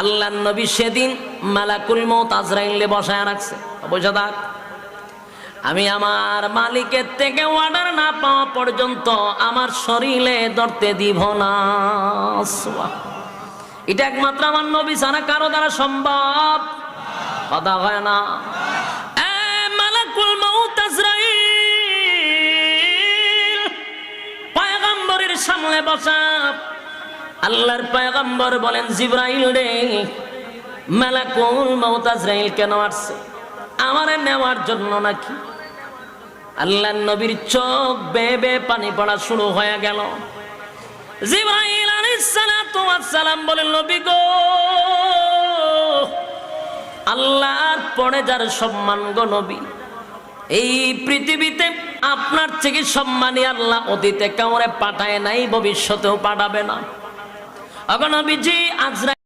আল্লাহর নবী সেদিন মালাকুল মউত আজরাইলে বসায় রাখছে, বুঝা থাক আমি আমার মালিকের থেকে অর্ডার না পাওয়া পর্যন্ত আমার শরীরে ধরতে দিব না। এটা একমাত্র আমার নবী ছাড়া কারো দ্বারা সম্ভব, কথা হয় না। মালাকুল মউত আজরাইল পয়গম্বরের সামনে বসা। আল্লাহর পয়গম্বর বলেন, জিবরাইল রে, মালাকুল মউত আজরাইল কেন আসছে? আমারে নেওয়ার জন্য নাকি? আল্লাহর নবীর চোখ বেয়ে বেয়ে পানি পড়া শুরু হয়ে গেল। জিবরাইল আলাইহিস সালাতু ওয়াস সালাম বলেন, নবী গো, আল্লাহর পরে যার সম্মান গো নবী, এই পৃথিবীতে আপনার থেকে সম্মানী আল্লাহ অতীতে কাউরে পাঠায় নাই, ভবিষ্যতেও পাঠাবে না। নবীজি আজরাইল